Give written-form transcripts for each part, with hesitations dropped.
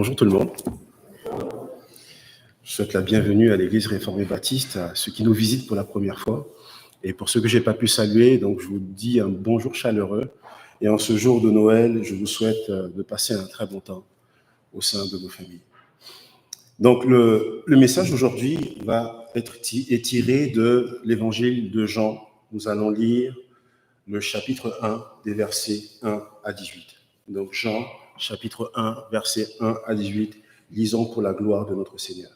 Bonjour tout le monde. Je souhaite la bienvenue à l'Église réformée baptiste, à ceux qui nous visitent pour la première fois. Et pour ceux que je n'ai pas pu saluer, donc je vous dis un bonjour chaleureux. Et en ce jour de Noël, je vous souhaite de passer un très bon temps au sein de vos familles. Donc le message aujourd'hui est tiré de l'Évangile de Jean. Nous allons lire le chapitre 1 des versets 1 à 18. Donc Jean, chapitre 1, versets 1 à 18, lisons pour la gloire de notre Seigneur.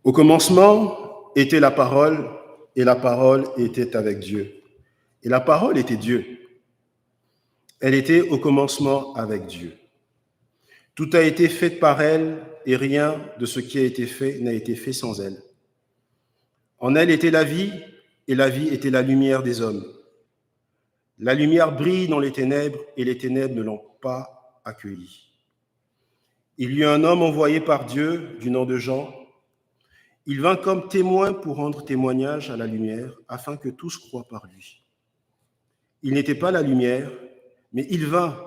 Au commencement était la parole, et la parole était avec Dieu. Et la parole était Dieu. Elle était au commencement avec Dieu. Tout a été fait par elle, et rien de ce qui a été fait n'a été fait sans elle. En elle était la vie, et la vie était la lumière des hommes. La lumière brille dans les ténèbres, et les ténèbres ne l'ont pas accueillie. Il y eut un homme envoyé par Dieu, du nom de Jean. Il vint comme témoin pour rendre témoignage à la lumière, afin que tous croient par lui. Il n'était pas la lumière, mais il vint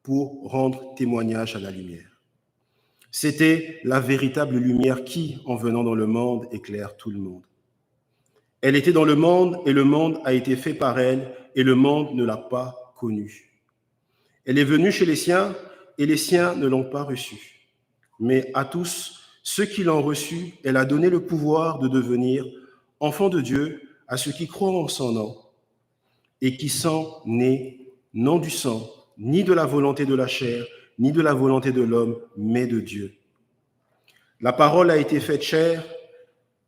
pour rendre témoignage à la lumière. C'était la véritable lumière qui, en venant dans le monde, éclaire tout le monde. Elle était dans le monde, et le monde a été fait par elle, et le monde ne l'a pas connue. Elle est venue chez les siens, et les siens ne l'ont pas reçue. Mais à tous ceux qui l'ont reçue, elle a donné le pouvoir de devenir enfants de Dieu à ceux qui croient en son nom, et qui sont nés non du sang, ni de la volonté de la chair, ni de la volonté de l'homme, mais de Dieu. La parole a été faite chair,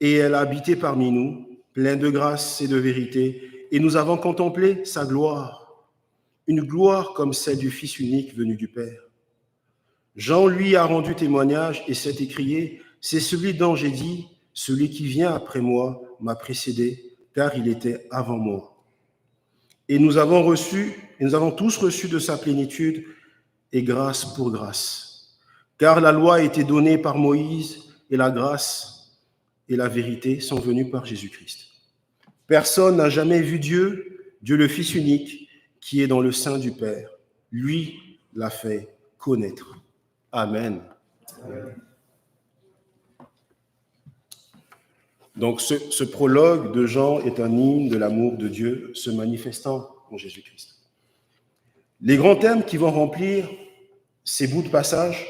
et elle a habité parmi nous, pleine de grâce et de vérité, et nous avons contemplé sa gloire, une gloire comme celle du Fils unique venu du Père. Jean, lui, a rendu témoignage et s'est écrié, « C'est celui dont j'ai dit, celui qui vient après moi m'a précédé, car il était avant moi. » Et nous avons tous reçu de sa plénitude, et grâce pour grâce. Car la loi a été donnée par Moïse, et la grâce et la vérité sont venues par Jésus-Christ. Personne n'a jamais vu Dieu, Dieu le Fils unique, qui est dans le sein du Père. Lui l'a fait connaître. Amen. Amen. Donc ce prologue de Jean est un hymne de l'amour de Dieu se manifestant en Jésus-Christ. Les grands thèmes qui vont remplir ces bouts de passage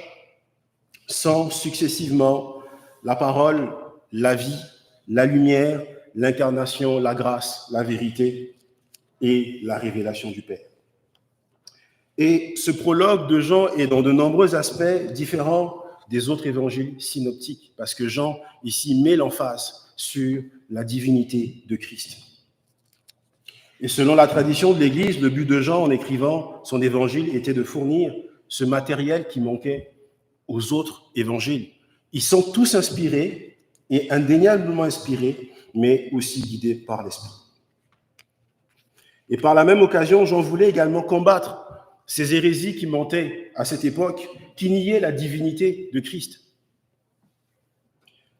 sont successivement la parole, la vie, la lumière, l'incarnation, la grâce, la vérité et la révélation du Père. Et ce prologue de Jean est dans de nombreux aspects différents des autres évangiles synoptiques, parce que Jean, ici, met l'emphase sur la divinité de Christ. Et selon la tradition de l'Église, le but de Jean, en écrivant son évangile, était de fournir ce matériel qui manquait aux autres évangiles. Ils sont tous inspirés, et indéniablement inspirés, mais aussi guidés par l'Esprit. Et par la même occasion, Jean voulait également combattre ces hérésies qui montaient à cette époque, qui niaient la divinité de Christ.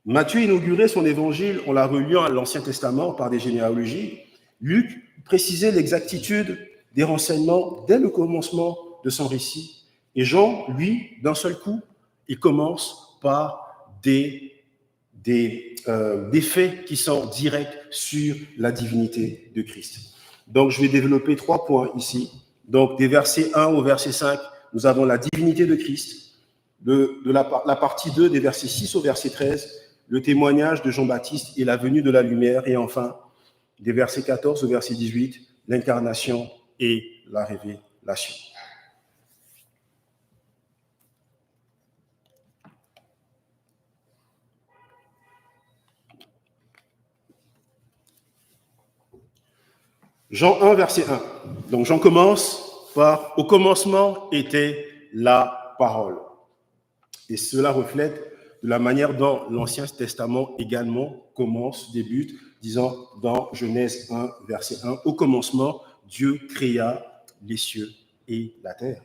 Matthieu inaugurait son évangile en la reliant à l'Ancien Testament par des généalogies. Luc précisait l'exactitude des renseignements dès le commencement de son récit. Et Jean, lui, d'un seul coup, il commence par des faits qui sont directs sur la divinité de Christ. Donc, je vais développer 3 points ici. Donc, des versets 1 au verset 5, nous avons la divinité de Christ. La partie 2, des versets 6 au verset 13, le témoignage de Jean-Baptiste et la venue de la lumière. Et enfin, des versets 14 au verset 18, l'incarnation et la révélation. Jean 1, verset 1. Donc, Jean commence par « Au commencement était la parole ». Et cela reflète de la manière dont l'Ancien Testament également débute, disant dans Genèse 1, verset 1, « Au commencement, Dieu créa les cieux et la terre ».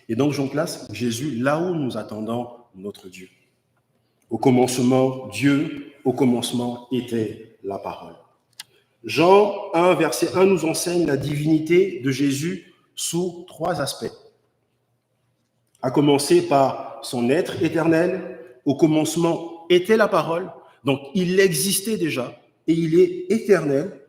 Et donc, Jean place Jésus là où nous attendons notre Dieu. Au commencement, Dieu, au commencement était la parole. Jean 1, verset 1 nous enseigne la divinité de Jésus sous 3 aspects. À commencer par son être éternel. Au commencement était la parole, donc il existait déjà et il est éternel.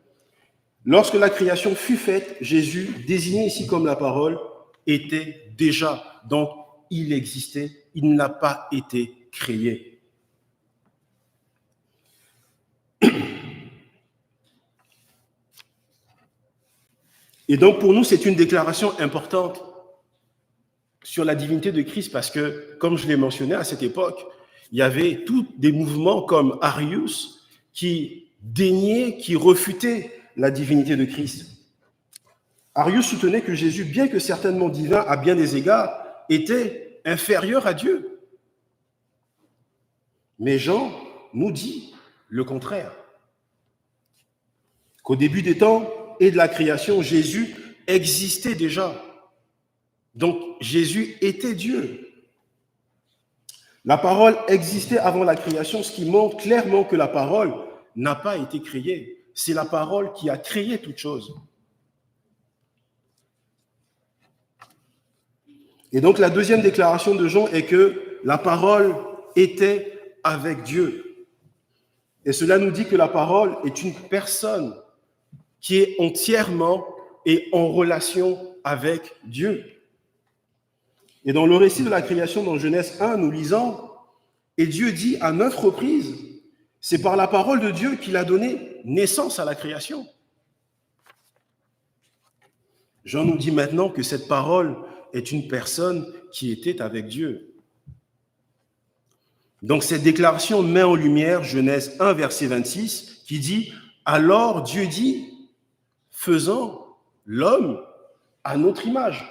Lorsque la création fut faite, Jésus, désigné ici comme la parole, était déjà, donc il existait, il n'a pas été créé. Et donc pour nous, c'est une déclaration importante sur la divinité de Christ parce que, comme je l'ai mentionné à cette époque, il y avait tous des mouvements comme Arius qui déniaient, qui refutaient la divinité de Christ. Arius soutenait que Jésus, bien que certainement divin à bien des égards, était inférieur à Dieu. Mais Jean nous dit le contraire. Qu'au début des temps et de la création, Jésus existait déjà. Donc Jésus était Dieu. La parole existait avant la création, ce qui montre clairement que la parole n'a pas été créée. C'est la parole qui a créé toute chose. Et donc la deuxième déclaration de Jean est que la parole était avec Dieu. Et cela nous dit que la parole est une personne qui est entièrement et en relation avec Dieu. Et dans le récit de la création dans Genèse 1, nous lisons « Et Dieu dit à 9 reprises, c'est par la parole de Dieu qu'il a donné naissance à la création. » Jean nous dit maintenant que cette parole est une personne qui était avec Dieu. Donc cette déclaration met en lumière Genèse 1, verset 26, qui dit « Alors Dieu dit, faisons l'homme à notre image. »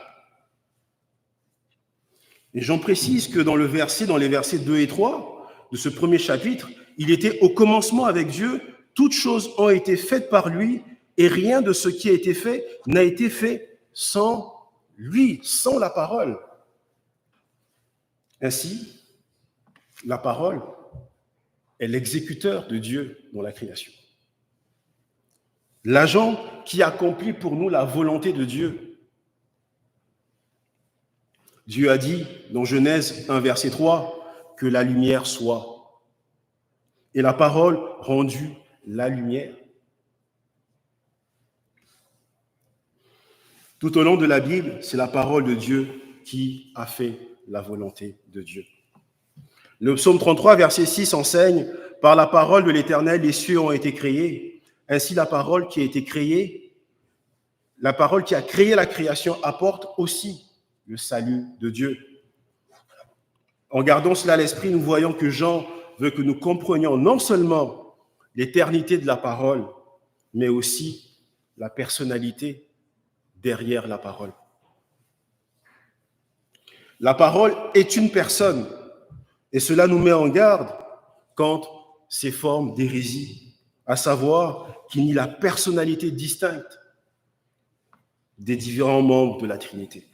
Et j'en précise que dans les versets 2 et 3 de ce premier chapitre, il était au commencement avec Dieu, toutes choses ont été faites par lui, et rien de ce qui a été fait n'a été fait sans lui, sans la parole. Ainsi, la parole est l'exécuteur de Dieu dans la création. L'agent qui accomplit pour nous la volonté de Dieu. Dieu a dit dans Genèse 1, verset 3, que la lumière soit. Et la parole rendit la lumière. Tout au long de la Bible, c'est la parole de Dieu qui a fait la volonté de Dieu. Le psaume 33, verset 6 enseigne « Par la parole de l'Éternel, les cieux ont été créés. Ainsi, la parole qui a été créée, la parole qui a créé la création apporte aussi le salut de Dieu. » En gardant cela à l'esprit, nous voyons que Jean veut que nous comprenions non seulement l'éternité de la parole, mais aussi la personnalité derrière la parole. La parole est une personne, et cela nous met en garde contre ces formes d'hérésie, à savoir qu'il n'y a la personnalité distincte des différents membres de la Trinité.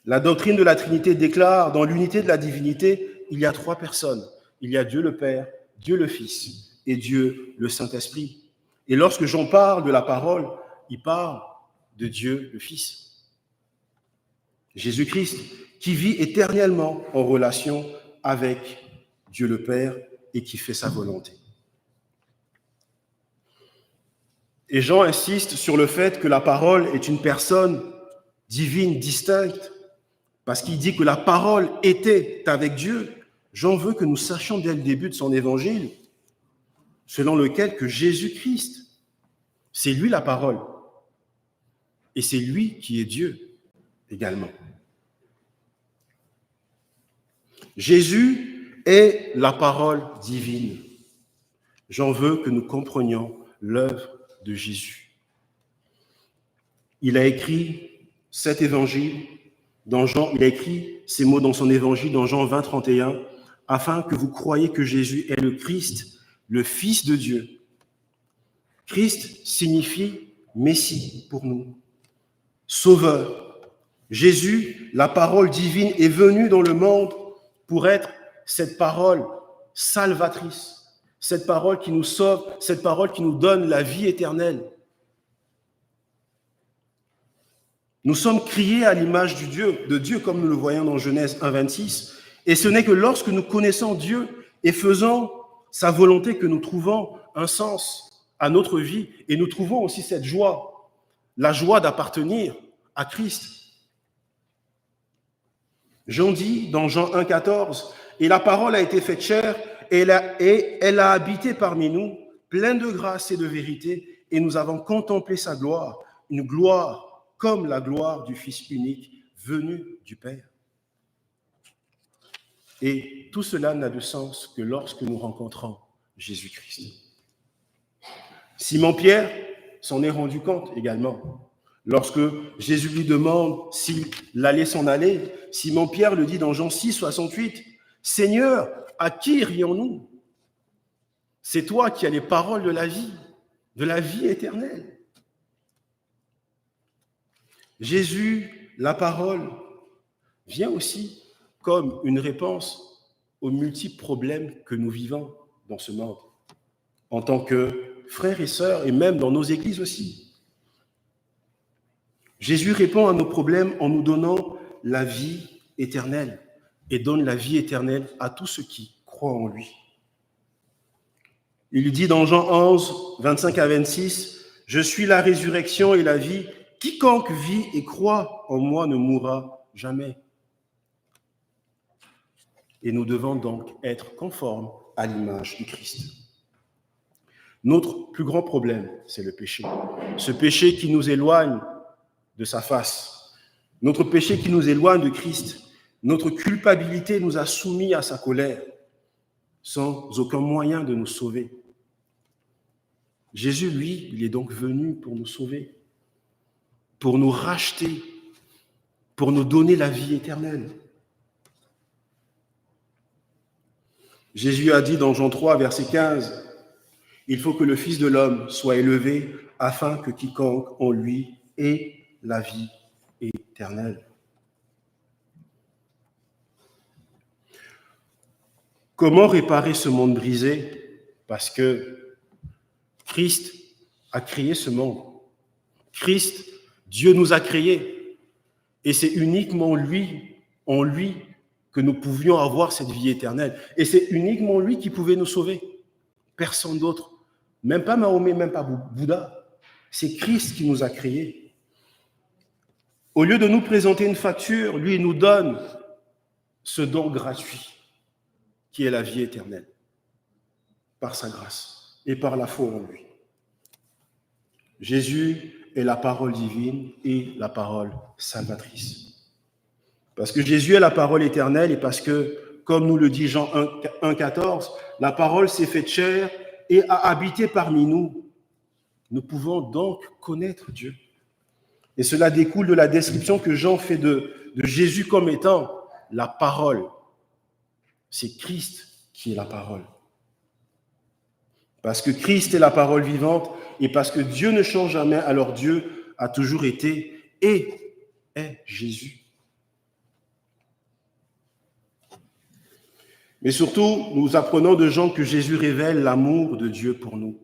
La doctrine de la Trinité déclare dans l'unité de la divinité, il y a 3 personnes. Il y a Dieu le Père, Dieu le Fils et Dieu le Saint-Esprit. Et lorsque Jean parle de la parole, il parle de Dieu le Fils. Jésus-Christ qui vit éternellement en relation avec Dieu le Père et qui fait sa volonté. Et Jean insiste sur le fait que la parole est une personne divine distincte, parce qu'il dit que la parole était avec Dieu. Jean veut que nous sachions dès le début de son évangile, selon lequel que Jésus-Christ, c'est lui la parole, et c'est lui qui est Dieu également. Jésus est la parole divine. Jean veut que nous comprenions l'œuvre de Jésus. Il a écrit cet évangile il a écrit ces mots dans son évangile dans Jean 20, 31, afin que vous croyiez que Jésus est le Christ, le Fils de Dieu. Christ signifie Messie pour nous, Sauveur. Jésus, la parole divine, est venu dans le monde pour être cette parole salvatrice, cette parole qui nous sauve, cette parole qui nous donne la vie éternelle. Nous sommes créés à l'image de Dieu, comme nous le voyons dans Genèse 1, 26. Et ce n'est que lorsque nous connaissons Dieu et faisons sa volonté que nous trouvons un sens à notre vie et nous trouvons aussi cette joie, la joie d'appartenir à Christ. Jean dit dans Jean 1, 14, « Et la parole a été faite chair et elle a habité parmi nous, pleine de grâce et de vérité, et nous avons contemplé sa gloire, une gloire comme la gloire du Fils unique venu du Père. » Et tout cela n'a de sens que lorsque nous rencontrons Jésus-Christ. Simon-Pierre s'en est rendu compte également. Lorsque Jésus lui demande s'il allait s'en aller, Simon-Pierre le dit dans Jean 6, 68, « Seigneur, à qui irions-nous? C'est toi qui as les paroles de la vie éternelle. » Jésus, la parole, vient aussi comme une réponse aux multiples problèmes que nous vivons dans ce monde, en tant que frères et sœurs, et même dans nos églises aussi. Jésus répond à nos problèmes en nous donnant la vie éternelle, et donne la vie éternelle à tous ceux qui croient en lui. Il dit dans Jean 11, 25 à 26, « Je suis la résurrection et la vie. Quiconque vit et croit en moi ne mourra jamais. » Et nous devons donc être conformes à l'image du Christ. Notre plus grand problème, c'est le péché. Ce péché qui nous éloigne de sa face. Notre péché qui nous éloigne de Christ. Notre culpabilité nous a soumis à sa colère, sans aucun moyen de nous sauver. Jésus, lui, il est donc venu pour nous sauver, pour nous racheter, pour nous donner la vie éternelle. Jésus a dit dans Jean 3, verset 15, « Il faut que le Fils de l'homme soit élevé afin que quiconque en lui ait la vie éternelle. » Comment réparer ce monde brisé? Parce que Christ a créé ce monde. Christ, Dieu nous a créés. Et c'est uniquement lui, en lui, que nous pouvions avoir cette vie éternelle. Et c'est uniquement lui qui pouvait nous sauver. Personne d'autre. Même pas Mahomet, même pas Bouddha. C'est Christ qui nous a créés. Au lieu de nous présenter une facture, lui, il nous donne ce don gratuit qui est la vie éternelle, par sa grâce et par la foi en lui. Jésus est la parole divine et la parole salvatrice. Parce que Jésus est la parole éternelle et parce que, comme nous le dit Jean 1, 14, la parole s'est faite chair et a habité parmi nous. Nous pouvons donc connaître Dieu. Et cela découle de la description que Jean fait de Jésus comme étant la parole. C'est Christ qui est la parole. Parce que Christ est la parole vivante et parce que Dieu ne change jamais, alors Dieu a toujours été et est Jésus. Mais surtout, nous apprenons de Jean que Jésus révèle l'amour de Dieu pour nous.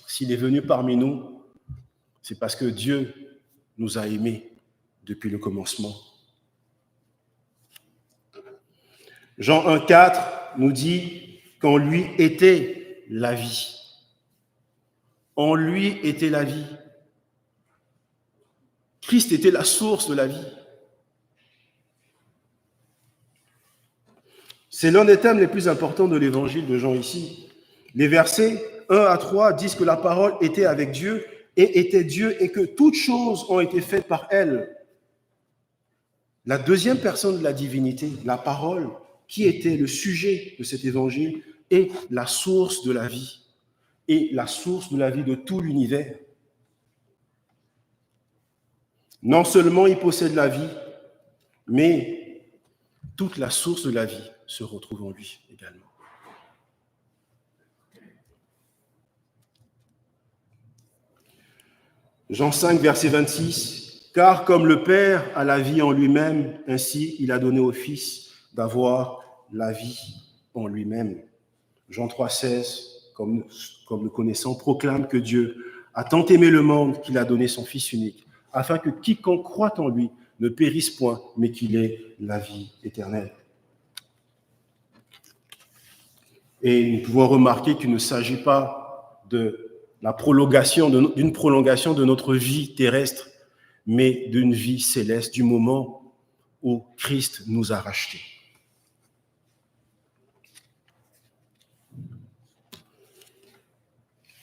S'il est venu parmi nous, c'est parce que Dieu nous a aimés depuis le commencement. Jean 1, 4 nous dit qu'en lui était la vie. En lui était la vie. Christ était la source de la vie. C'est l'un des thèmes les plus importants de l'évangile de Jean ici. Les versets 1 à 3 disent que la parole était avec Dieu et était Dieu et que toutes choses ont été faites par elle. La deuxième personne de la divinité, la parole, qui était le sujet de cet évangile, est la source de la vie et la source de la vie de tout l'univers. Non seulement il possède la vie, mais toute la source de la vie se retrouve en lui également. Jean 5, verset 26, « Car comme le Père a la vie en lui-même, ainsi il a donné au Fils d'avoir la vie en lui-même. Jean 3,16, comme nous connaissons, proclame que Dieu a tant aimé le monde qu'il a donné son Fils unique, afin que quiconque croit en lui ne périsse point, mais qu'il ait la vie éternelle. Et nous pouvons remarquer qu'il ne s'agit pas d'une prolongation de notre vie terrestre, mais d'une vie céleste, du moment où Christ nous a rachetés.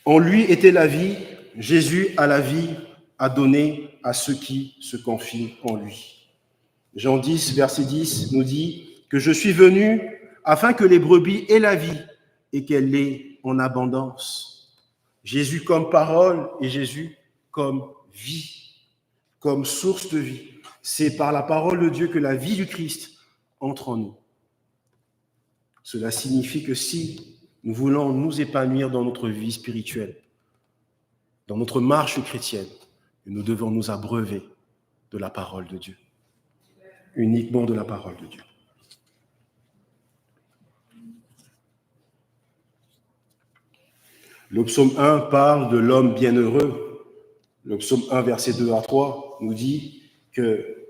En lui était la vie, Jésus a la vie à donner à ceux qui se confient en lui. Jean 10, verset 10 nous dit que je suis venu afin que les brebis aient la vie et qu'elle l'ait en abondance. Jésus comme parole et Jésus comme vie, comme source de vie. C'est par la parole de Dieu que la vie du Christ entre en nous. Cela signifie que si nous voulons nous épanouir dans notre vie spirituelle, dans notre marche chrétienne, nous devons nous abreuver de la parole de Dieu, uniquement de la parole de Dieu. Le psaume 1 parle de l'homme bienheureux. Le psaume 1, verset 2 à 3, nous dit que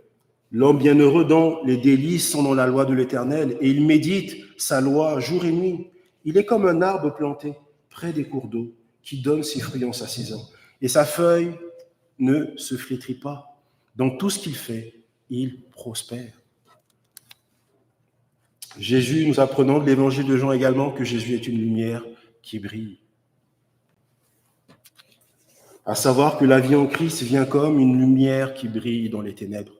l'homme bienheureux dont les délices sont dans la loi de l'Éternel et il médite sa loi jour et nuit. Il est comme un arbre planté près des cours d'eau qui donne ses fruits en sa saison. Et sa feuille ne se flétrit pas. Dans tout ce qu'il fait, il prospère. Jésus, nous apprenons de l'évangile de Jean également que Jésus est une lumière qui brille. À savoir que la vie en Christ vient comme une lumière qui brille dans les ténèbres.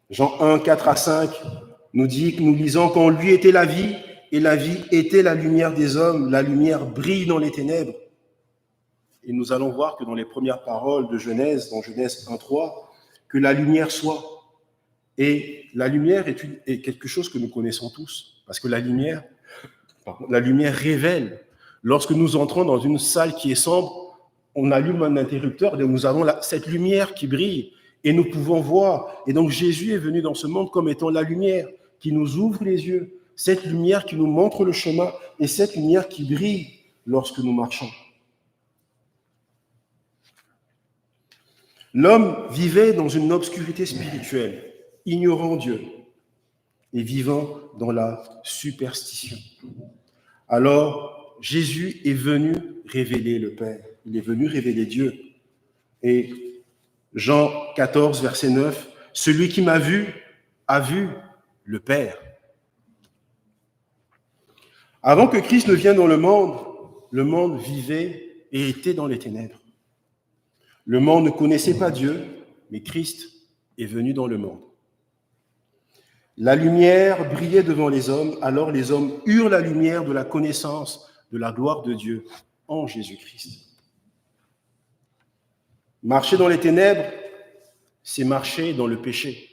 Jean 1, 4 à 5 nous dit que nous lisons qu'en lui était la vie, et la vie était la lumière des hommes, la lumière brille dans les ténèbres. Et nous allons voir que dans les premières paroles de Genèse, dans Genèse 1, 3, que la lumière soit. Et la lumière est quelque chose que nous connaissons tous, parce que la lumière révèle. Lorsque nous entrons dans une salle qui est sombre, on allume un interrupteur et nous avons cette lumière qui brille et nous pouvons voir. Et donc Jésus est venu dans ce monde comme étant la lumière qui nous ouvre les yeux, cette lumière qui nous montre le chemin et cette lumière qui brille lorsque nous marchons. L'homme vivait dans une obscurité spirituelle, ignorant Dieu et vivant dans la superstition. Alors, Jésus est venu révéler le Père. Il est venu révéler Dieu. Et Jean 14, verset 9, « Celui qui m'a vu a vu le Père. » Avant que Christ ne vienne dans le monde vivait et était dans les ténèbres. Le monde ne connaissait pas Dieu, mais Christ est venu dans le monde. La lumière brillait devant les hommes, alors les hommes eurent la lumière de la connaissance de la gloire de Dieu en Jésus-Christ. Marcher dans les ténèbres, c'est marcher dans le péché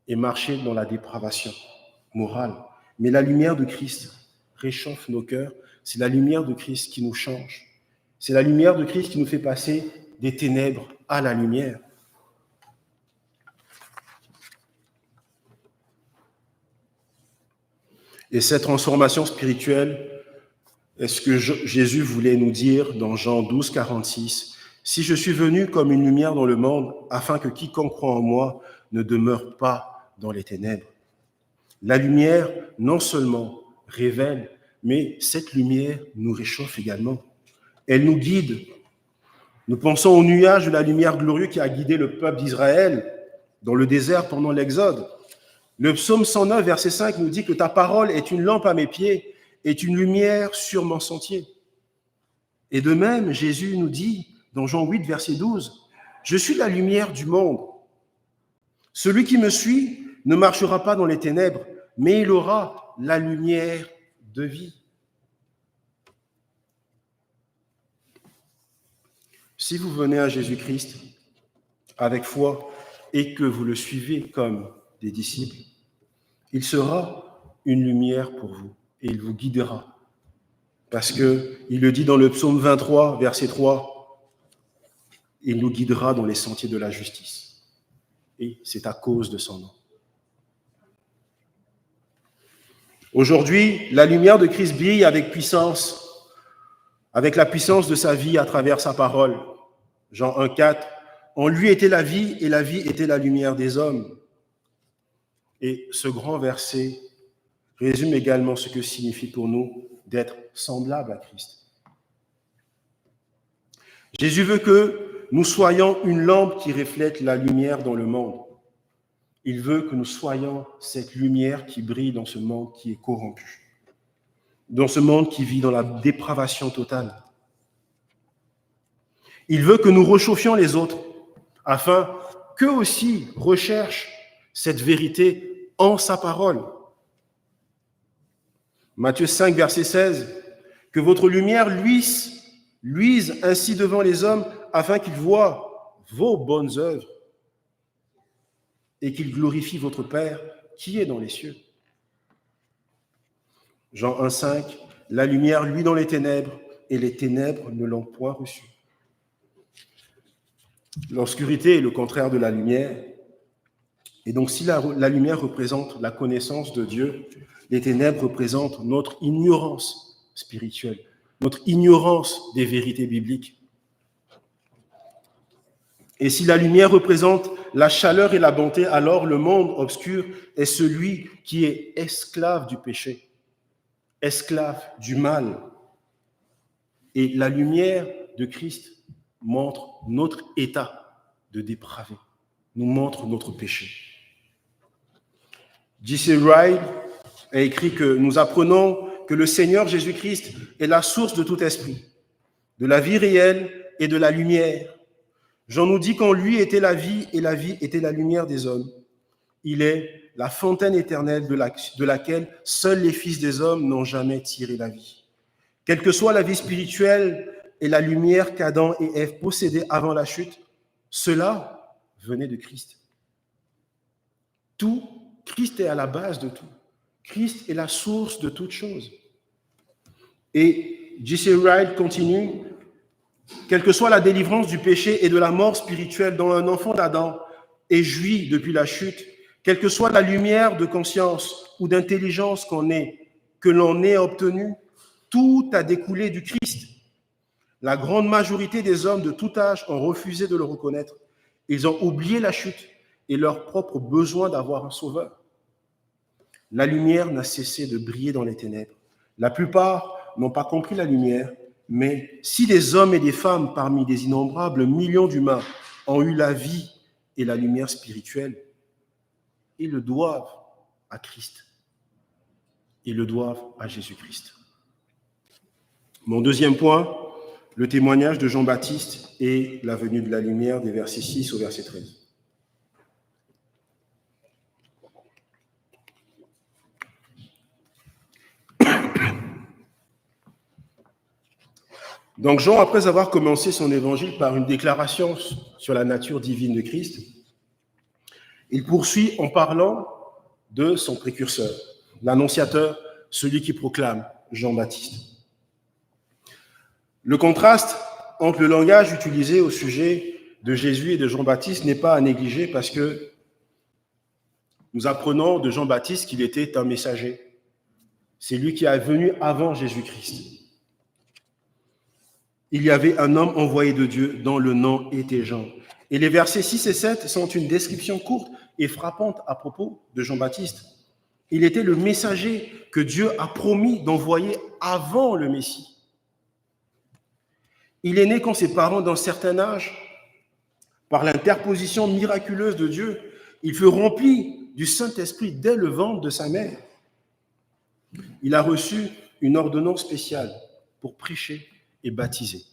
et marcher dans la dépravation morale. Mais la lumière de Christ réchauffe nos cœurs, c'est la lumière de Christ qui nous change. C'est la lumière de Christ qui nous fait passer des ténèbres à la lumière. Et cette transformation spirituelle est ce que Jésus voulait nous dire dans Jean 12, 46. « Si je suis venu comme une lumière dans le monde, afin que quiconque croit en moi ne demeure pas dans les ténèbres. » La lumière, non seulement révèle, mais cette lumière nous réchauffe également. Elle nous guide. Nous pensons au nuage de la lumière glorieuse qui a guidé le peuple d'Israël dans le désert pendant l'Exode. Le psaume 109, verset 5 nous dit que ta parole est une lampe à mes pieds, est une lumière sur mon sentier. Et de même, Jésus nous dit dans Jean 8, verset 12, « Je suis la lumière du monde. Celui qui me suit ne marchera pas dans les ténèbres, mais il aura la lumière de vie. » Si vous venez à Jésus-Christ avec foi et que vous le suivez comme des disciples, il sera une lumière pour vous et il vous guidera. Parce qu'il le dit dans le psaume 23, verset 3, « Il nous guidera dans les sentiers de la justice. » Et c'est à cause de son nom. Aujourd'hui, la lumière de Christ brille avec puissance, avec la puissance de sa vie à travers sa parole. Jean 1,4, en lui était la vie et la vie était la lumière des hommes. Et ce grand verset résume également ce que signifie pour nous d'être semblable à Christ. Jésus veut que nous soyons une lampe qui reflète la lumière dans le monde. Il veut que nous soyons cette lumière qui brille dans ce monde qui est corrompu, dans ce monde qui vit dans la dépravation totale. Il veut que nous réchauffions les autres, afin qu'eux aussi recherchent cette vérité en sa parole. Matthieu 5, verset 16, « Que votre lumière luise ainsi devant les hommes, afin qu'ils voient vos bonnes œuvres et qu'ils glorifient votre Père qui est dans les cieux. » Jean 1, 5, « La lumière luit dans les ténèbres, et les ténèbres ne l'ont point reçue. » L'obscurité est le contraire de la lumière. Et donc, si la lumière représente la connaissance de Dieu, les ténèbres représentent notre ignorance spirituelle, notre ignorance des vérités bibliques. Et si la lumière représente la chaleur et la bonté, alors le monde obscur est celui qui est esclave du péché, esclave du mal. Et la lumière de Christ montre notre état de dépravé, nous montre notre péché. J.C. Ryle a écrit que nous apprenons que le Seigneur Jésus-Christ est la source de tout esprit, de la vie réelle et de la lumière. Jean nous dit qu'en lui était la vie et la vie était la lumière des hommes. Il est la fontaine éternelle de laquelle seuls les fils des hommes n'ont jamais tiré la vie. Quelle que soit la vie spirituelle et la lumière qu'Adam et Ève possédaient avant la chute, cela venait de Christ. Tout, Christ est à la base de tout. Christ est la source de toute chose. Et J.C. Ryle continue, quelle que soit la délivrance du péché et de la mort spirituelle dont un enfant d'Adam est joui depuis la chute, quelle que soit la lumière de conscience ou d'intelligence que l'on ait obtenue, tout a découlé du Christ. La grande majorité des hommes de tout âge ont refusé de le reconnaître. Ils ont oublié la chute et leur propre besoin d'avoir un sauveur. La lumière n'a cessé de briller dans les ténèbres. La plupart n'ont pas compris la lumière, mais si des hommes et des femmes parmi des innombrables millions d'humains ont eu la vie et la lumière spirituelle, ils le doivent à Christ. Ils le doivent à Jésus-Christ. Mon deuxième point, le témoignage de Jean-Baptiste et la venue de la lumière des versets 6 au verset 13. Donc Jean, après avoir commencé son évangile par une déclaration sur la nature divine de Christ, il poursuit en parlant de son précurseur, l'annonciateur, celui qui proclame, Jean-Baptiste. Le contraste entre le langage utilisé au sujet de Jésus et de Jean-Baptiste n'est pas à négliger parce que nous apprenons de Jean-Baptiste qu'il était un messager. C'est lui qui est venu avant Jésus-Christ. Il y avait un homme envoyé de Dieu dont le nom était Jean. Et les versets 6 et 7 sont une description courte et frappante à propos de Jean-Baptiste. Il était le messager que Dieu a promis d'envoyer avant le Messie. Il est né quand ses parents, d'un certain âge, par l'interposition miraculeuse de Dieu, il fut rempli du Saint-Esprit dès le ventre de sa mère. Il a reçu une ordonnance spéciale pour prêcher et baptiser,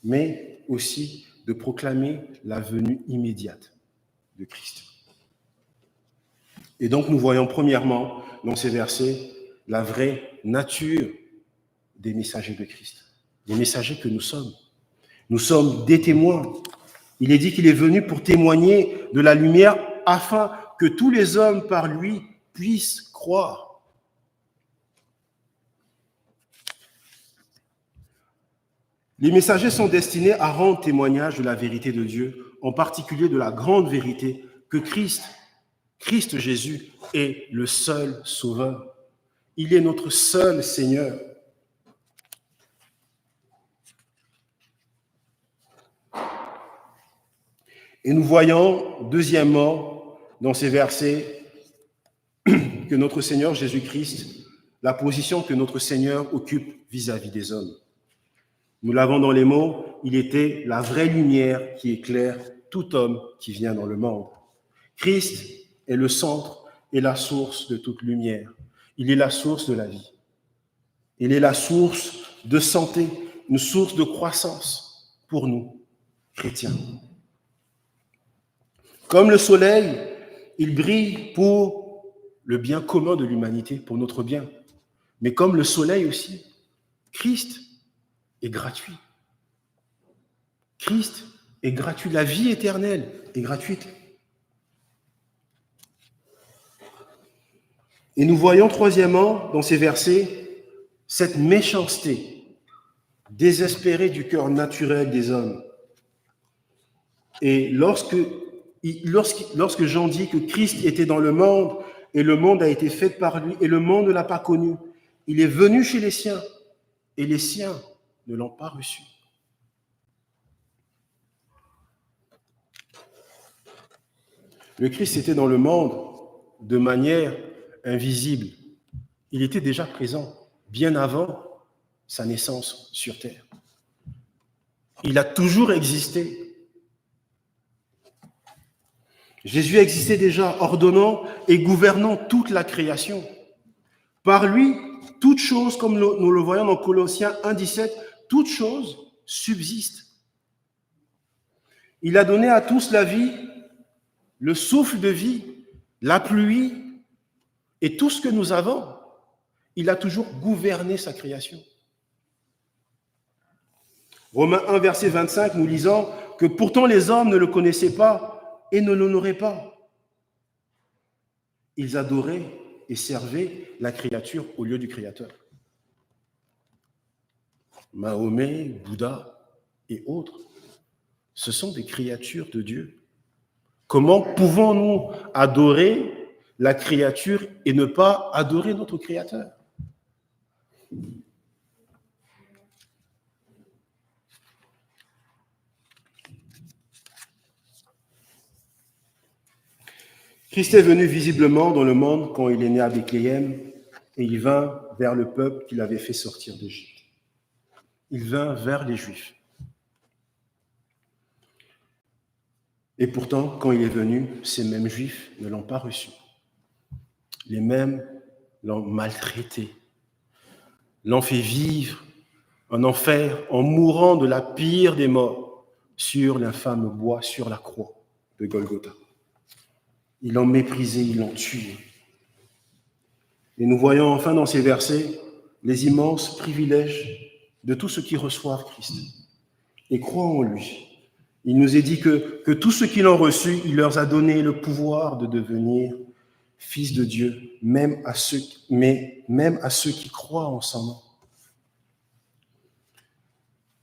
mais aussi de proclamer la venue immédiate de Christ. Et donc nous voyons premièrement dans ces versets la vraie nature des messagers de Christ, des messagers que nous sommes. Nous sommes des témoins. Il est dit qu'il est venu pour témoigner de la lumière afin que tous les hommes par lui puissent croire. Les messagers sont destinés à rendre témoignage de la vérité de Dieu, en particulier de la grande vérité que Christ Christ Jésus est le seul Sauveur. Il est notre seul Seigneur. Et nous voyons, deuxièmement, dans ces versets, que notre Seigneur Jésus-Christ, la position que notre Seigneur occupe vis-à-vis des hommes. Nous l'avons dans les mots, il était la vraie lumière qui éclaire tout homme qui vient dans le monde. Christ est le centre et la source de toute lumière. Il est la source de la vie. Il est la source de santé, une source de croissance pour nous, chrétiens. Comme le soleil, il brille pour le bien commun de l'humanité, pour notre bien. Mais comme le soleil aussi, Christ est gratuit. Christ est gratuit. La vie éternelle est gratuite. Et nous voyons troisièmement dans ces versets cette méchanceté désespérée du cœur naturel des hommes. Et lorsque Jean dit que Christ était dans le monde et le monde a été fait par lui et le monde ne l'a pas connu, il est venu chez les siens et les siens ne l'ont pas reçu. Le Christ était dans le monde de manière invisible. Il était déjà présent bien avant sa naissance sur terre. Il a toujours existé. Jésus existait déjà, ordonnant et gouvernant toute la création. Par lui, toute chose, comme nous le voyons dans Colossiens 1,17, toute chose subsiste. Il a donné à tous la vie, le souffle de vie, la pluie et tout ce que nous avons. Il a toujours gouverné sa création. Romains 1, verset 25, nous lisons que pourtant les hommes ne le connaissaient pas et ne l'honoraient pas. Ils adoraient et servaient la créature au lieu du Créateur. Mahomet, Bouddha et autres, ce sont des créatures de Dieu. Comment pouvons-nous adorer la créature et ne pas adorer notre Créateur ? Christ est venu visiblement dans le monde quand il est né à Bethléem et il vint vers le peuple qu'il avait fait sortir d'Égypte. Il vint vers les Juifs. Et pourtant, quand il est venu, ces mêmes Juifs ne l'ont pas reçu. Les mêmes l'ont maltraité, l'ont fait vivre en enfer en mourant de la pire des morts sur l'infâme bois, sur la croix de Golgotha. Ils l'ont méprisé, ils l'ont tué. Et nous voyons enfin dans ces versets les immenses privilèges de tous ceux qui reçoivent Christ et croient en lui. Il nous est dit que tous ceux qui l'ont reçu, il leur a donné le pouvoir de devenir fils de Dieu, même à ceux qui croient en son nom.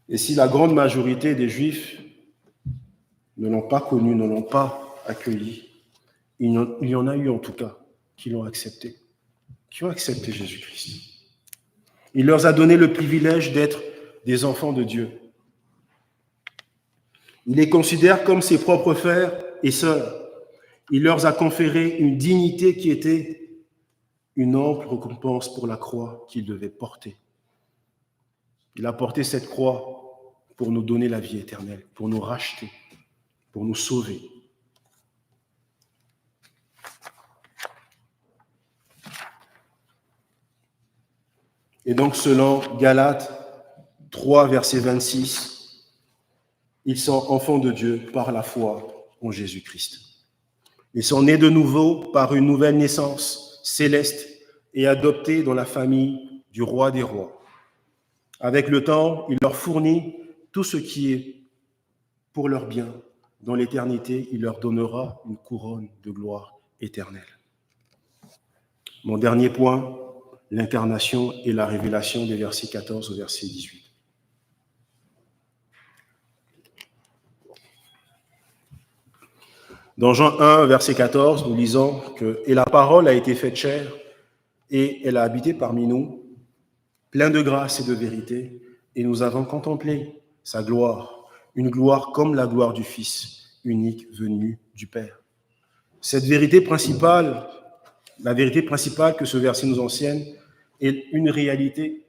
Et si la grande majorité des Juifs ne l'ont pas connu, ne l'ont pas accueilli, il y en a eu en tout cas qui l'ont accepté, qui ont accepté Jésus-Christ. Il leur a donné le privilège d'être des enfants de Dieu. Il les considère comme ses propres frères et sœurs. Il leur a conféré une dignité qui était une ample récompense pour la croix qu'ils devaient porter. Il a porté cette croix pour nous donner la vie éternelle, pour nous racheter, pour nous sauver. Et donc, selon Galates 3, verset 26, ils sont enfants de Dieu par la foi en Jésus-Christ. Ils sont nés de nouveau par une nouvelle naissance céleste et adoptés dans la famille du roi des rois. Avec le temps, il leur fournit tout ce qui est pour leur bien. Dans l'éternité, il leur donnera une couronne de gloire éternelle. Mon dernier point, l'incarnation et la révélation des versets 14 au verset 18. Dans Jean 1, verset 14, nous lisons que « Et la parole a été faite chair, et elle a habité parmi nous, plein de grâce et de vérité, et nous avons contemplé sa gloire, une gloire comme la gloire du Fils unique venu du Père. » Cette vérité principale, la vérité principale que ce verset nous enseigne, est une réalité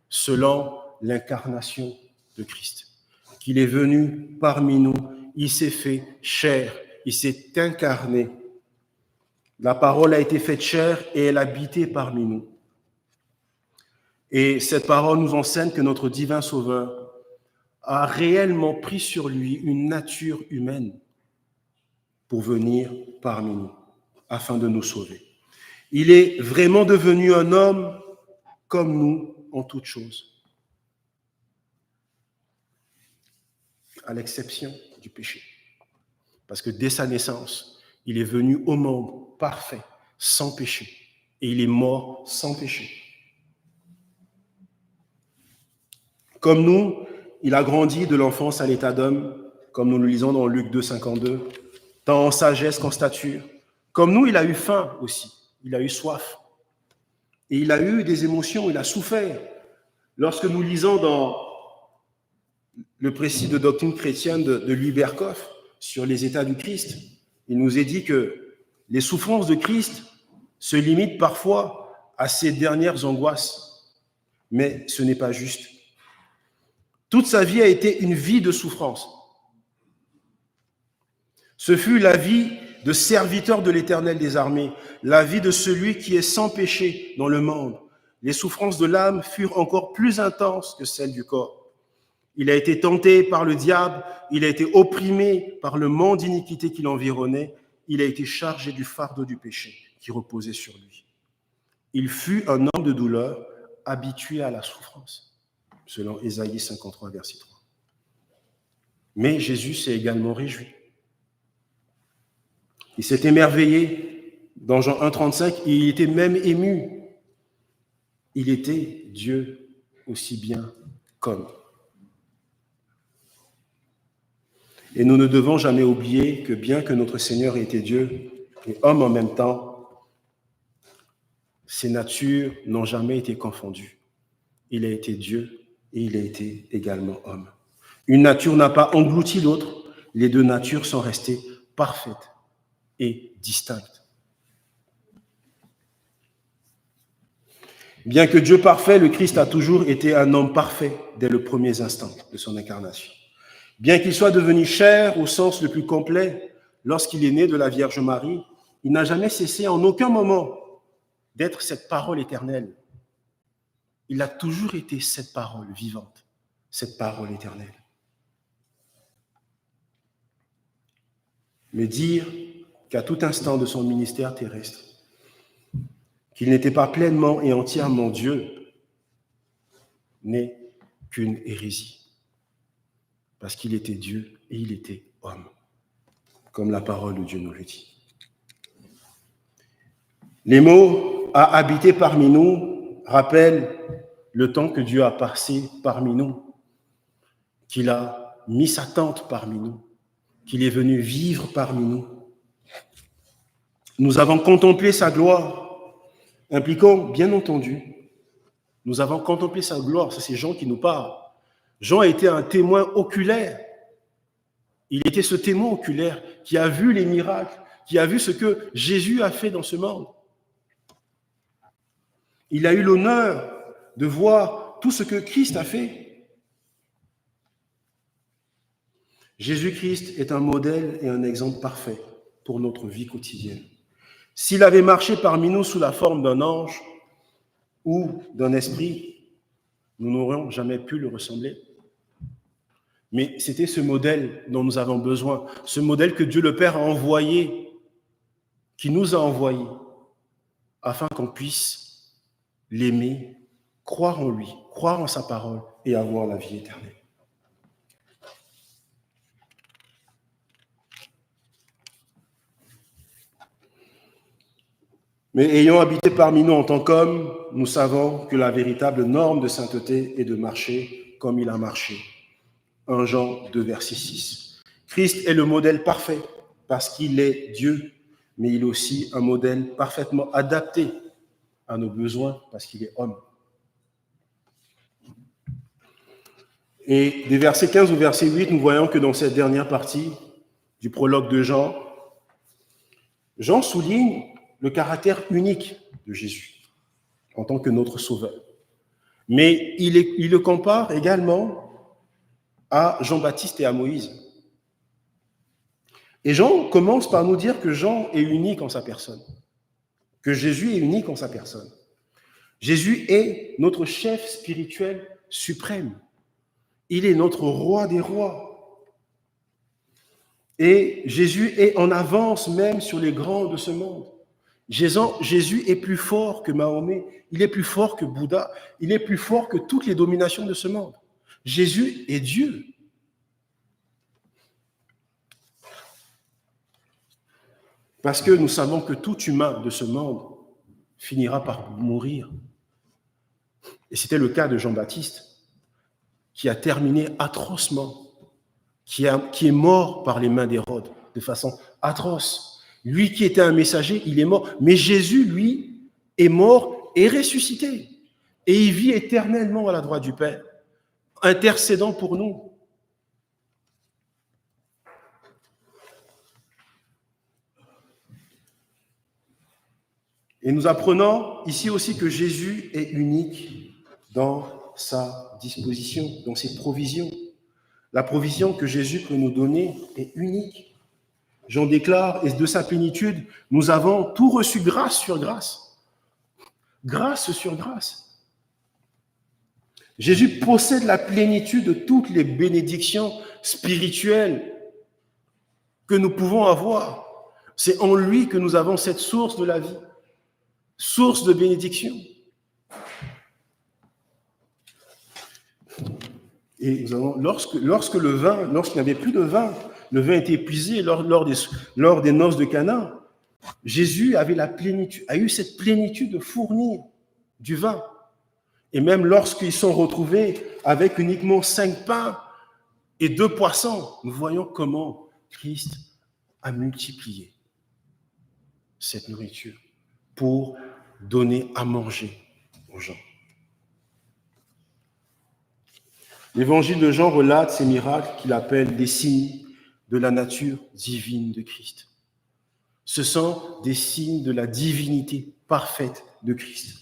selon l'incarnation de Christ, qu'il est venu parmi nous, il s'est fait chair, il s'est incarné. La parole a été faite chair et elle habitait parmi nous. Et cette parole nous enseigne que notre divin Sauveur a réellement pris sur lui une nature humaine pour venir parmi nous, afin de nous sauver. Il est vraiment devenu un homme comme nous en toutes choses, à l'exception du péché. Parce que dès sa naissance, il est venu au monde parfait, sans péché, et il est mort sans péché. Comme nous, il a grandi de l'enfance à l'état d'homme, comme nous le lisons dans Luc 2, 52, tant en sagesse qu'en stature. Comme nous, il a eu faim aussi, il a eu soif. Et il a eu des émotions, il a souffert. Lorsque nous lisons dans le précis de doctrine chrétienne de Louis Berkhof sur les états du Christ, il nous est dit que les souffrances de Christ se limitent parfois à ses dernières angoisses. Mais ce n'est pas juste. Toute sa vie a été une vie de souffrance. Ce fut la vie de serviteur de l'Éternel des armées, la vie de celui qui est sans péché dans le monde. Les souffrances de l'âme furent encore plus intenses que celles du corps. Il a été tenté par le diable, il a été opprimé par le monde d'iniquité qui l'environnait, il a été chargé du fardeau du péché qui reposait sur lui. Il fut un homme de douleur, habitué à la souffrance, selon Ésaïe 53, verset 3. Mais Jésus s'est également réjoui. Il s'est émerveillé dans Jean 1, 35, et il était même ému. Il était Dieu aussi bien qu'homme. Et nous ne devons jamais oublier que bien que notre Seigneur ait été Dieu et homme en même temps, ses natures n'ont jamais été confondues. Il a été Dieu et il a été également homme. Une nature n'a pas englouti l'autre, les deux natures sont restées parfaites et distinctes. Bien que Dieu parfait, le Christ a toujours été un homme parfait dès le premier instant de son incarnation. Bien qu'il soit devenu chair au sens le plus complet, lorsqu'il est né de la Vierge Marie, il n'a jamais cessé en aucun moment d'être cette parole éternelle. Il a toujours été cette parole vivante, cette parole éternelle. Mais dire qu'à tout instant de son ministère terrestre, qu'il n'était pas pleinement et entièrement Dieu, n'est qu'une hérésie. Parce qu'il était Dieu et il était homme, comme la parole de Dieu nous le dit. Les mots « a habité parmi nous » rappellent le temps que Dieu a passé parmi nous, qu'il a mis sa tente parmi nous, qu'il est venu vivre parmi nous. Nous avons contemplé sa gloire, impliquant, bien entendu, nous avons contemplé sa gloire, ça c'est Jean qui nous parle. Jean a été un témoin oculaire. Il était ce témoin oculaire qui a vu les miracles, qui a vu ce que Jésus a fait dans ce monde. Il a eu l'honneur de voir tout ce que Christ a fait. Jésus-Christ est un modèle et un exemple parfait pour notre vie quotidienne. S'il avait marché parmi nous sous la forme d'un ange ou d'un esprit, nous n'aurions jamais pu le ressembler. Mais c'était ce modèle dont nous avons besoin, ce modèle que Dieu le Père a envoyé, qui nous a envoyé, afin qu'on puisse l'aimer, croire en lui, croire en sa parole et avoir la vie éternelle. Mais ayant habité parmi nous en tant qu'hommes, nous savons que la véritable norme de sainteté est de marcher comme il a marché. 1 Jean 2, verset 6. Christ est le modèle parfait. parce qu'il est Dieu, mais il est aussi un modèle parfaitement adapté à nos besoins, parce qu'il est homme. Et des versets 15 au verset 8, nous voyons que dans cette dernière partie du prologue de Jean, Jean souligne le caractère unique de Jésus en tant que notre sauveur. Mais il le compare également à Jean-Baptiste et à Moïse. Et Jean commence par nous dire que Jean est unique en sa personne, que Jésus est unique en sa personne. Jésus est notre chef spirituel suprême. Il est notre roi des rois. Et Jésus est en avance même sur les grands de ce monde. Jésus est plus fort que Mahomet, il est plus fort que Bouddha, il est plus fort que toutes les dominations de ce monde. Jésus est Dieu. Parce que nous savons que tout humain de ce monde finira par mourir. Et c'était le cas de Jean-Baptiste, qui a terminé atrocement, qui est mort par les mains d'Hérode de façon atroce. Lui qui était un messager, il est mort. Mais Jésus, lui, est mort et ressuscité. Et il vit éternellement à la droite du Père, intercédant pour nous. Et nous apprenons ici aussi que Jésus est unique dans sa disposition, dans ses provisions. La provision que Jésus peut nous donner est unique. Jean déclare, et de sa plénitude, nous avons tout reçu grâce sur grâce. Grâce sur grâce. Jésus possède la plénitude de toutes les bénédictions spirituelles que nous pouvons avoir. C'est en lui que nous avons cette source de la vie, source de bénédiction. Et nous avons, lorsque le vin, lorsqu'il n'y avait plus de vin, le vin était épuisé lors des noces de Cana, Jésus avait la plénitude, a eu cette plénitude de fournir du vin. Et même lorsqu'ils sont retrouvés avec uniquement 5 pains et 2 poissons, nous voyons comment Christ a multiplié cette nourriture pour donner à manger aux gens. L'évangile de Jean relate ces miracles qu'il appelle des signes de la nature divine de Christ. Ce sont des signes de la divinité parfaite de Christ.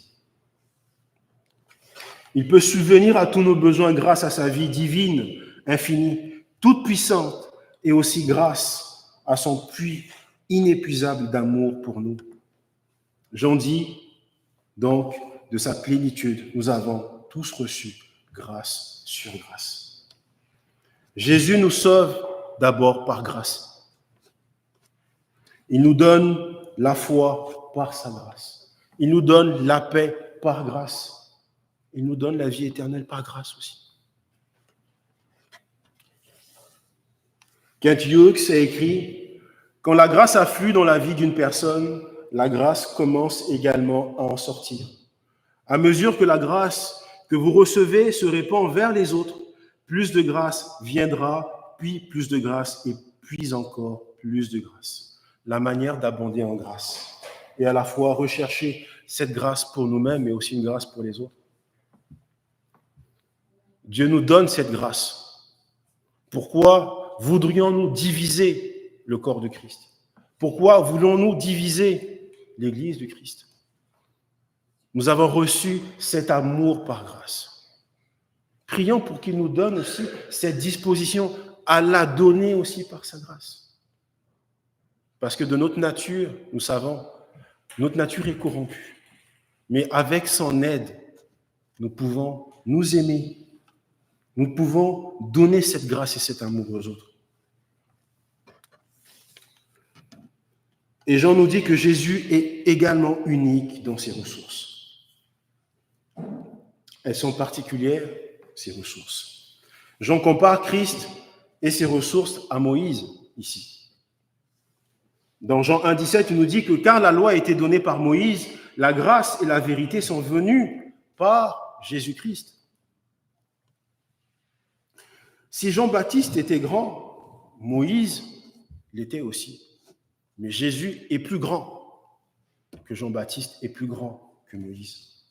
Il peut subvenir à tous nos besoins grâce à sa vie divine, infinie, toute puissante, et aussi grâce à son puits inépuisable d'amour pour nous. Jean dit donc de sa plénitude, nous avons tous reçu grâce sur grâce. Jésus nous sauve d'abord par grâce. Il nous donne la foi par sa grâce. Il nous donne la paix par grâce. Il nous donne la vie éternelle par grâce aussi. Kent Hughes a écrit « Quand la grâce afflue dans la vie d'une personne, la grâce commence également à en sortir. À mesure que la grâce que vous recevez se répand vers les autres, plus de grâce viendra, puis plus de grâce et puis encore plus de grâce. » La manière d'abonder en grâce et à la fois rechercher cette grâce pour nous-mêmes mais aussi une grâce pour les autres. Dieu nous donne cette grâce. Pourquoi voudrions-nous diviser le corps de Christ? Pourquoi voulons-nous diviser l'Église de Christ? Nous avons reçu cet amour par grâce. Prions pour qu'il nous donne aussi cette disposition à la donner aussi par sa grâce. Parce que de notre nature, nous savons, notre nature est corrompue. Mais avec son aide, nous pouvons nous aimer. Nous pouvons donner cette grâce et cet amour aux autres. Et Jean nous dit que Jésus est également unique dans ses ressources. Elles sont particulières, ces ressources. Jean compare Christ et ses ressources à Moïse, ici. Dans Jean 1,17, il nous dit que car la loi a été donnée par Moïse, la grâce et la vérité sont venues par Jésus-Christ. Si Jean-Baptiste était grand, Moïse l'était aussi. Mais Jésus est plus grand que Jean-Baptiste, est plus grand que Moïse.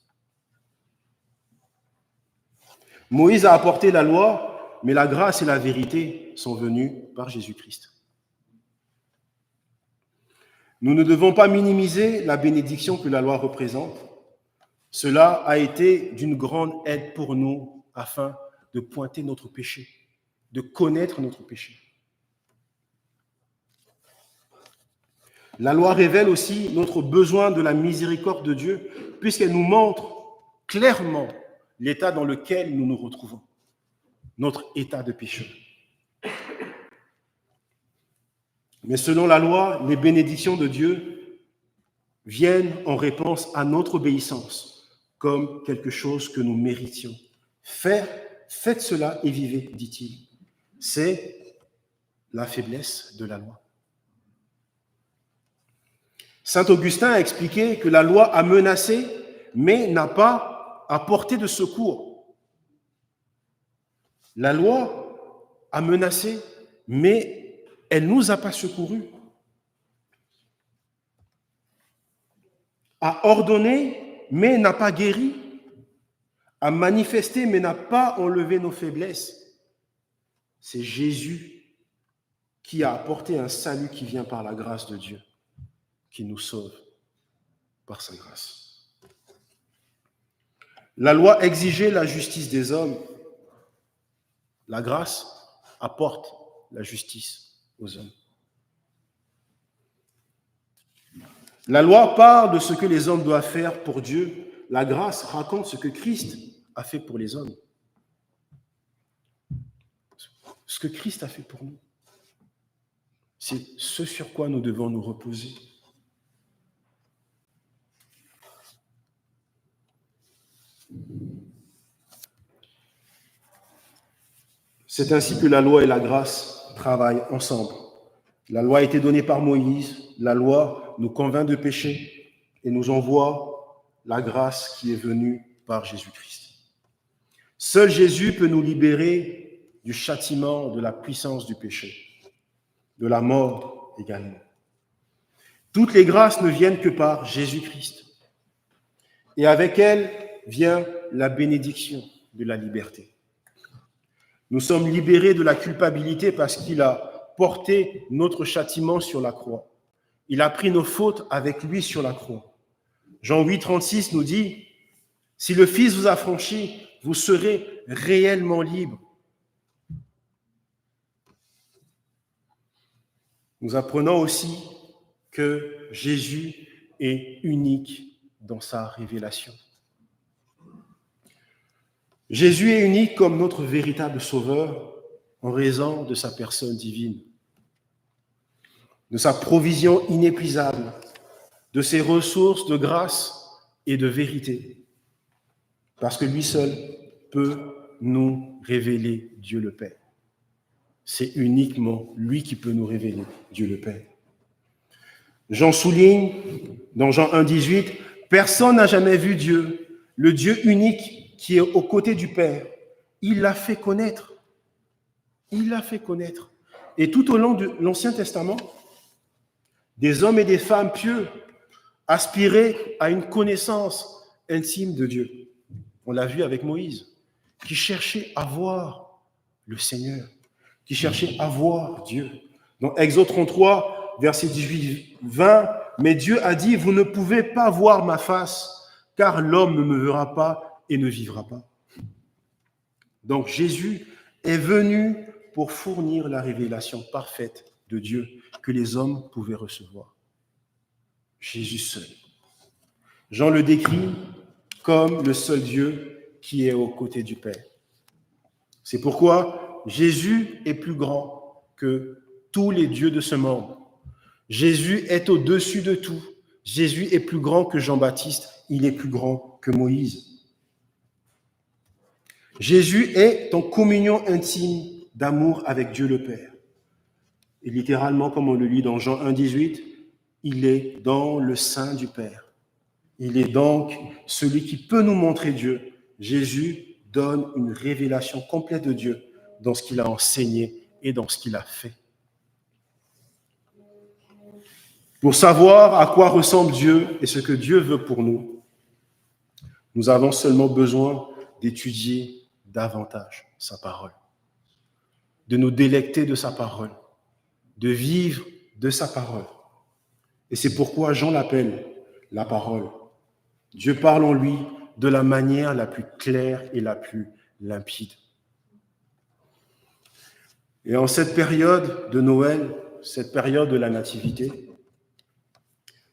Moïse a apporté la loi, mais la grâce et la vérité sont venues par Jésus-Christ. Nous ne devons pas minimiser la bénédiction que la loi représente. Cela a été d'une grande aide pour nous afin de pointer notre péché, de connaître notre péché. La loi révèle aussi notre besoin de la miséricorde de Dieu, puisqu'elle nous montre clairement l'état dans lequel nous nous retrouvons, notre état de pécheur. Mais selon la loi, les bénédictions de Dieu viennent en réponse à notre obéissance, comme quelque chose que nous méritions. Faites cela et vivez, dit-il. C'est la faiblesse de la loi. Saint Augustin a expliqué que la loi a menacé, mais n'a pas apporté de secours. La loi a menacé, mais elle ne nous a pas secourus. A ordonné, mais n'a pas guéri. A manifesté, mais n'a pas enlevé nos faiblesses. C'est Jésus qui a apporté un salut qui vient par la grâce de Dieu, qui nous sauve par sa grâce. La loi exigeait la justice des hommes. La grâce apporte la justice aux hommes. La loi parle de ce que les hommes doivent faire pour Dieu. La grâce raconte ce que Christ a fait pour les hommes. Ce que Christ a fait pour nous. C'est ce sur quoi nous devons nous reposer. C'est ainsi que la loi et la grâce travaillent ensemble. La loi a été donnée par Moïse. La loi nous convainc de péché et nous envoie la grâce qui est venue par Jésus-Christ. Seul Jésus peut nous libérer du châtiment, de la puissance du péché, de la mort également. Toutes les grâces ne viennent que par Jésus-Christ. Et avec elles vient la bénédiction de la liberté. Nous sommes libérés de la culpabilité parce qu'il a porté notre châtiment sur la croix. Il a pris nos fautes avec lui sur la croix. Jean 8, 36 nous dit « Si le Fils vous a franchi, vous serez réellement libre. » Nous apprenons aussi que Jésus est unique dans sa révélation. Jésus est unique comme notre véritable sauveur en raison de sa personne divine, de sa provision inépuisable, de ses ressources de grâce et de vérité, parce que lui seul peut nous révéler Dieu le Père. C'est uniquement lui qui peut nous révéler Dieu le Père. Jean souligne dans Jean 1, 18, « Personne n'a jamais vu Dieu, le Dieu unique qui est aux côtés du Père. Il l'a fait connaître. » Il l'a fait connaître. Et tout au long de l'Ancien Testament, des hommes et des femmes pieux aspiraient à une connaissance intime de Dieu. On l'a vu avec Moïse, qui cherchait à voir le Seigneur, qui cherchait à voir Dieu. Dans Exode 33, verset 18-20, « Mais Dieu a dit, vous ne pouvez pas voir ma face, car l'homme ne me verra pas et ne vivra pas. » Donc Jésus est venu pour fournir la révélation parfaite de Dieu que les hommes pouvaient recevoir. Jésus seul. Jean le décrit comme le seul Dieu qui est aux côtés du Père. C'est pourquoi Jésus est plus grand que tous les dieux de ce monde. Jésus est au-dessus de tout. Jésus est plus grand que Jean-Baptiste, il est plus grand que Moïse. Jésus est en communion intime d'amour avec Dieu le Père. Et littéralement, comme on le lit dans Jean 1, 18, il est dans le sein du Père. Il est donc celui qui peut nous montrer Dieu. Jésus donne une révélation complète de Dieu dans ce qu'il a enseigné et dans ce qu'il a fait. Pour savoir à quoi ressemble Dieu et ce que Dieu veut pour nous, nous avons seulement besoin d'étudier davantage sa parole, de nous délecter de sa parole, de vivre de sa parole. Et c'est pourquoi Jean l'appelle la parole. Dieu parle en lui de la manière la plus claire et la plus limpide. Et en cette période de Noël, cette période de la Nativité,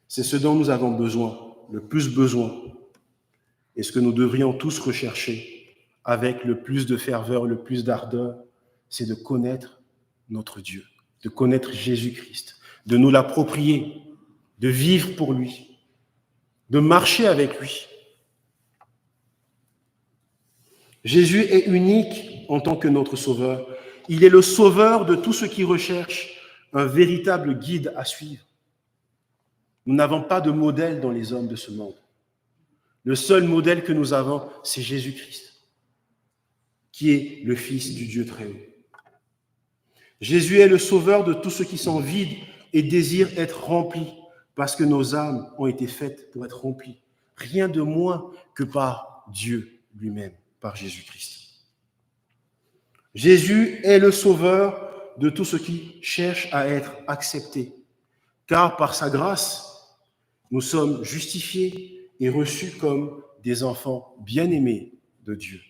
c'est ce dont nous avons besoin, le plus besoin, et ce que nous devrions tous rechercher avec le plus de ferveur, le plus d'ardeur, c'est de connaître notre Dieu, de connaître Jésus-Christ, de nous l'approprier, de vivre pour lui, de marcher avec lui. Jésus est unique en tant que notre sauveur. Il est le sauveur de tous ceux qui recherchent un véritable guide à suivre. Nous n'avons pas de modèle dans les hommes de ce monde. Le seul modèle que nous avons, c'est Jésus-Christ, qui est le Fils du Dieu très haut. Jésus est le sauveur de tous ceux qui sont vides et désirent être remplis, parce que nos âmes ont été faites pour être remplies. Rien de moins que par Dieu lui-même, par Jésus-Christ. Jésus est le sauveur de tous ceux qui cherchent à être acceptés, car par sa grâce, nous sommes justifiés et reçus comme des enfants bien-aimés de Dieu.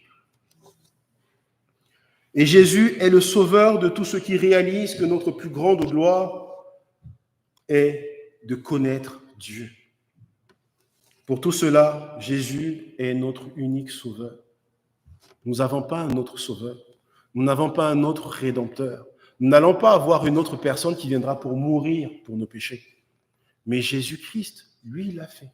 Et Jésus est le sauveur de tous ceux qui réalisent que notre plus grande gloire est de connaître Dieu. Pour tout cela, Jésus est notre unique sauveur. Nous n'avons pas un autre sauveur. Nous n'avons pas un autre rédempteur. Nous n'allons pas avoir une autre personne qui viendra pour mourir pour nos péchés. Mais Jésus-Christ, lui, l'a fait.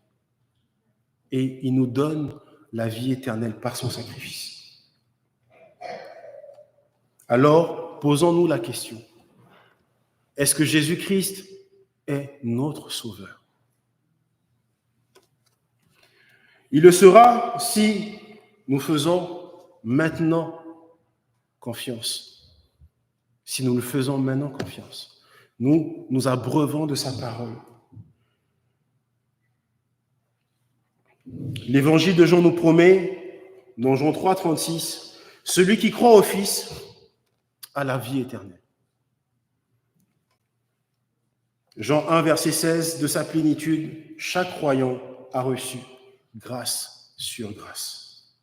Et il nous donne la vie éternelle par son sacrifice. Alors, posons-nous la question. Est-ce que Jésus-Christ est notre sauveur? Il le sera si nous faisons maintenant confiance. Si nous le faisons maintenant confiance. Nous nous abreuvons de sa parole. L'évangile de Jean nous promet, dans Jean 3, 36, « Celui qui croit au Fils a la vie éternelle. » Jean 1, verset 16, « De sa plénitude, chaque croyant a reçu grâce sur grâce. »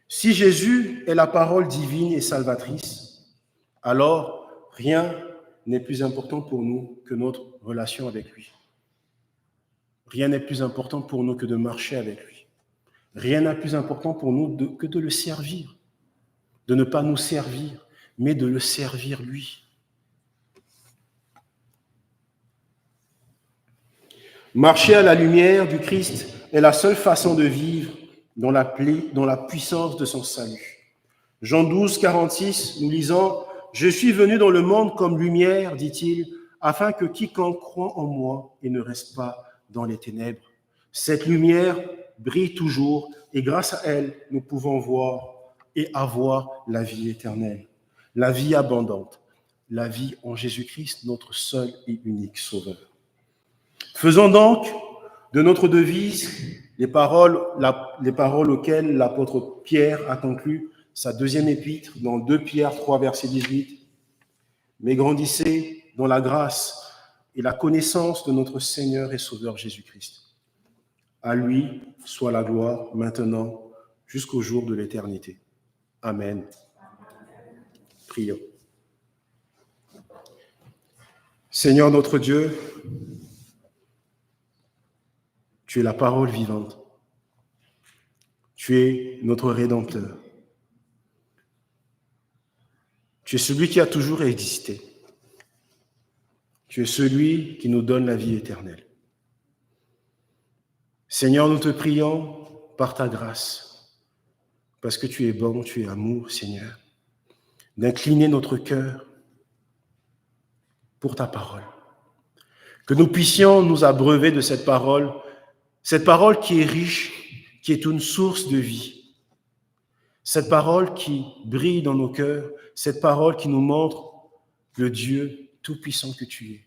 Si Jésus est la parole divine et salvatrice, alors rien n'est plus important pour nous que notre relation avec lui. Rien n'est plus important pour nous que de marcher avec lui. Rien n'est plus important pour nous que de le servir, de ne pas nous servir, mais de le servir lui. Marcher à la lumière du Christ est la seule façon de vivre dans la puissance de son salut. Jean 12, 46, nous lisons « Je suis venu dans le monde comme lumière, dit-il, afin que quiconque croit en moi et ne reste pas dans les ténèbres. Cette lumière brille toujours et grâce à elle, nous pouvons voir et avoir la vie éternelle, la vie abondante, la vie en Jésus-Christ, notre seul et unique Sauveur. Faisons donc de notre devise les paroles auxquelles l'apôtre Pierre a conclu sa deuxième épître dans 2 Pierre 3, verset 18. « Mais grandissez dans la grâce et la connaissance de notre Seigneur et Sauveur Jésus-Christ. À lui soit la gloire maintenant jusqu'au jour de l'éternité. Amen. » Prions. Seigneur notre Dieu, tu es la parole vivante. Tu es notre Rédempteur. Tu es celui qui a toujours existé. Tu es celui qui nous donne la vie éternelle. Seigneur, nous te prions par ta grâce, parce que tu es bon, tu es amour, Seigneur, d'incliner notre cœur pour ta parole. Que nous puissions nous abreuver de cette parole qui est riche, qui est une source de vie. Cette parole qui brille dans nos cœurs, cette parole qui nous montre le Dieu tout-puissant que tu es.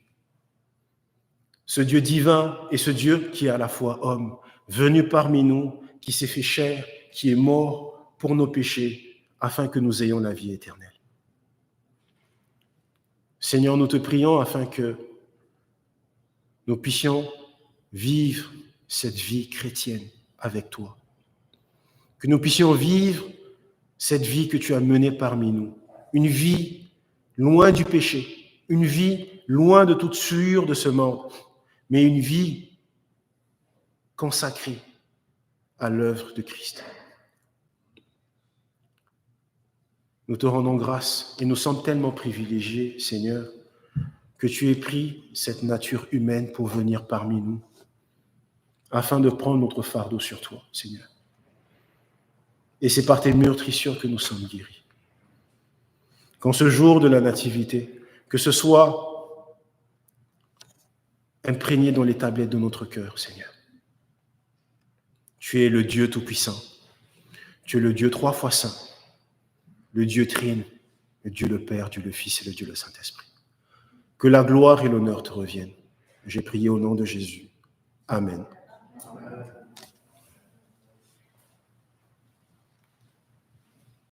ce Dieu divin et ce Dieu qui est à la fois homme, venu parmi nous, qui s'est fait chair, qui est mort pour nos péchés, afin que nous ayons la vie éternelle. Seigneur, nous te prions afin que nous puissions vivre cette vie chrétienne avec toi, que nous puissions vivre cette vie que tu as menée parmi nous, une vie loin du péché, une vie loin de toute souillure de ce monde, mais une vie consacrée à l'œuvre de Christ. Nous te rendons grâce et nous sommes tellement privilégiés, Seigneur, que tu aies pris cette nature humaine pour venir parmi nous, afin de prendre notre fardeau sur toi, Seigneur. Et c'est par tes meurtrissures que nous sommes guéris. Qu'en ce jour de la nativité, que ce soit imprégné dans les tablettes de notre cœur, Seigneur. Tu es le Dieu Tout-Puissant. Tu es le Dieu 3 fois saint, le Dieu Trine, le Dieu le Père, Dieu le Fils et le Dieu le Saint-Esprit. Que la gloire et l'honneur te reviennent. J'ai prié au nom de Jésus. Amen.